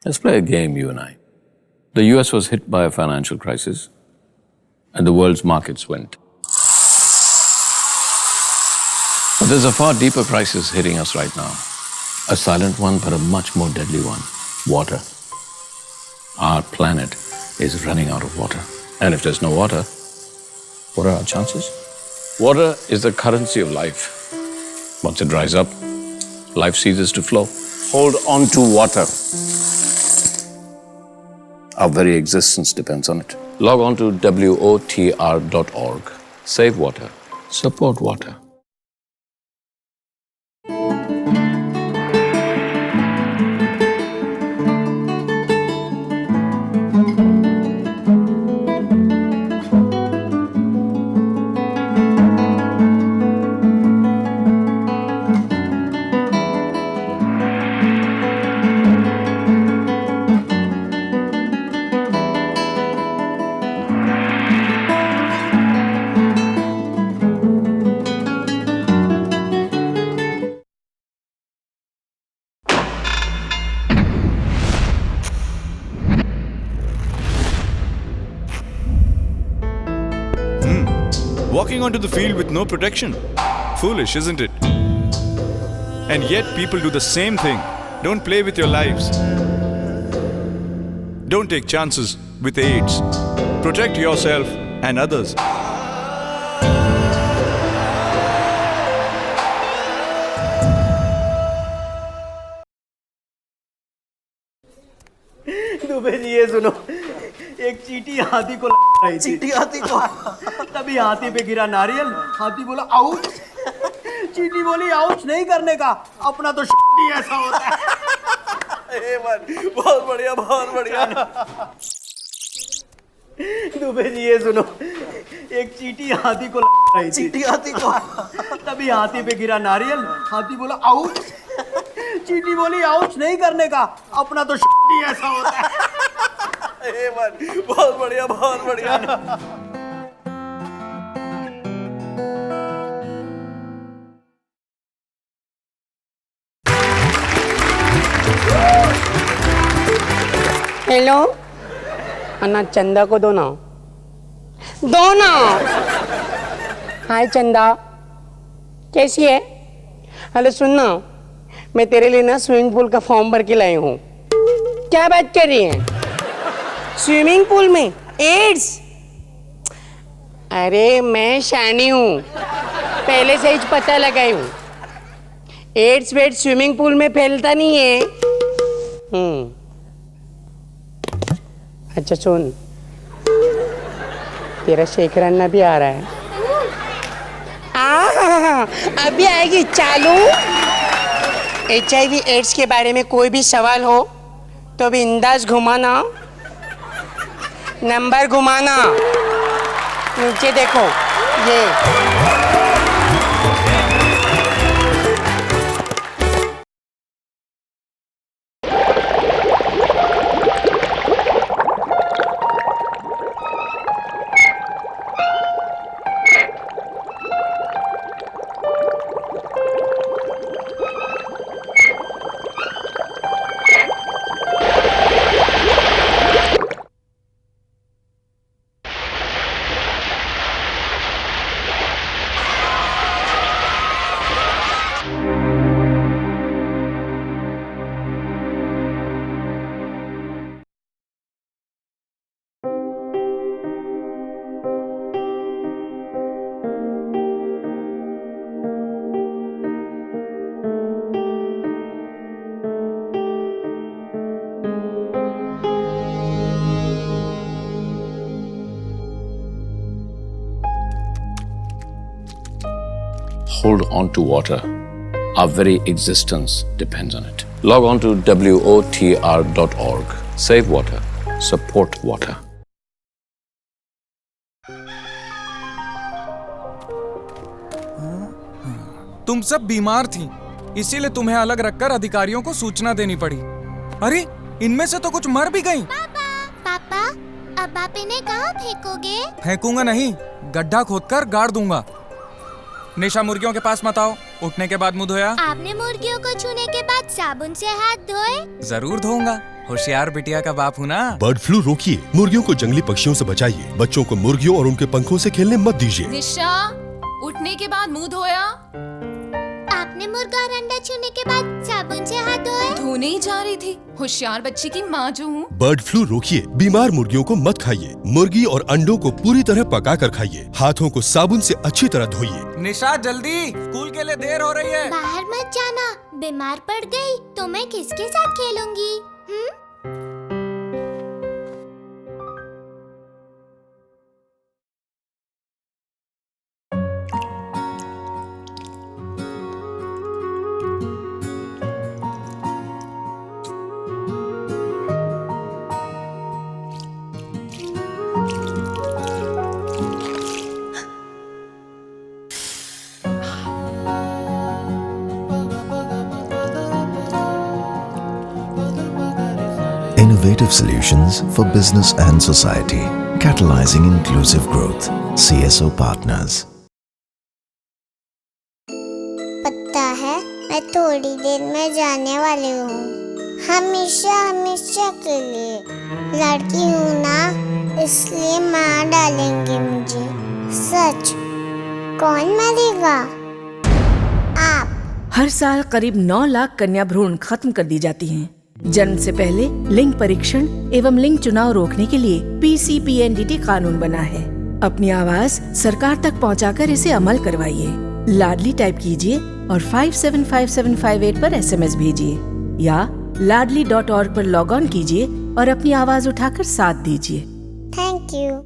Let's play a game, you and I. The US was hit by a financial crisis, and the world's markets went. But there's a far deeper crisis hitting us right now. A silent one, but a much more deadly one. Water. Our planet is running out of water. And if there's no water, what are our chances? Water is the currency of life. Once it dries up, life ceases to flow. Hold on to water. Our very existence depends on it. Log on to WOTR.org. Save water. Support water. Walking onto the field with no protection. Foolish, isn't it? And yet people do the same thing. Don't play with your lives. Don't take chances with AIDS. Protect yourself and others. Dubey ji ये सुनो, एक चींटी हाथी को रही थी। चींटी हाथी को तभी हाथी पे गिरा नारियल। हाथी बोला आउच। चींटी बोली आउच नहीं करने का, अपना तो ही ऐसा होता है। बहुत बढ़िया, बहुत बढ़िया। दुबे जी ये सुनो, एक चींटी हाथी को रही थी। चींटी हाथी को तभी हाथी पे गिरा नारियल। हाथी बोला आउच। चींटी बोली आउच नहीं करने का, अपना तो ही ऐसा होता है। बहुत बढ़िया, बहुत बढ़िया। हेलो अन्ना, चंदा को दो ना, दो ना। हाय चंदा, कैसी है? हेलो सुन ना, मैं तेरे लिए ना स्विमिंग पूल का फॉर्म भर के लाई हूँ। क्या बात कर रही है? स्विमिंग पूल में एड्स? अरे मैं शानी हूँ, पहले से ही पता लगाई हूँ। एड्स वेड स्विमिंग पूल में फैलता नहीं है। अच्छा सुन, तेरा शेखर अन्ना भी आ रहा है। अभी आएगी चालू। HIV एड्स के बारे में कोई भी सवाल हो तो बिंदास घुमाना, नंबर घुमाना। नीचे देखो ये। Hold on to water. Our very existence depends on it. Log on to WOTR.org. Save water. Support water. तुम सब बीमार थी, इसीलिए तुम्हें अलग रखकर अधिकारियों को सूचना देनी पड़ी। अरे इनमें से तो कुछ मर भी गईं। पापा, अब आप इन्हें कहाँ फेंकोगे? फेंकूंगा नहीं, गड्ढा खोदकर गाड़ दूंगा। निशा, मुर्गियों के पास मत आओ। उठने के बाद मुंह धोया? आपने मुर्गियों को छूने के बाद साबुन से हाथ धोए? जरूर धोऊंगा, होशियार बिटिया का बाप हूँ ना। बर्ड फ्लू रोकिए, मुर्गियों को जंगली पक्षियों से बचाइए, बच्चों को मुर्गियों और उनके पंखों से खेलने मत दीजिए। निशा, उठने के बाद मुंह धोया? आपने मुर्गा और अंडा छूने के बाद साबुन से हाथ धोए? धोने ही जा रही थी, होशियार बच्ची की माँ जो हूँ। बर्ड फ्लू रोकिए, बीमार मुर्गियों को मत खाइए, मुर्गी और अंडों को पूरी तरह पका कर खाइए, हाथों को साबुन से अच्छी तरह धोइए। निशा जल्दी, स्कूल के लिए देर हो रही है। बाहर मत जाना, बीमार पड़ गई तो मैं किसके साथ खेलूंगी? Innovative solutions for business and society, catalyzing inclusive growth. CSO Partners. पता है, मैं थोड़ी देर में जाने वाली हूँ, हमेशा हमेशा के लिए। लड़की हूँ ना, इसलिए मार डालेंगे मुझे। सच। कौन मरेगा? आप। हर साल करीब 9 लाख कन्या भ्रूण खत्म कर दी जाती हैं। जन्म से पहले लिंग परीक्षण एवं लिंग चुनाव रोकने के लिए PCPNDT कानून बना है। अपनी आवाज सरकार तक पहुंचाकर इसे अमल करवाइए। लाडली टाइप कीजिए और 575758 पर SMS भेजिए या ladli.org पर लॉग ऑन कीजिए और अपनी आवाज उठाकर साथ दीजिए। Thank you.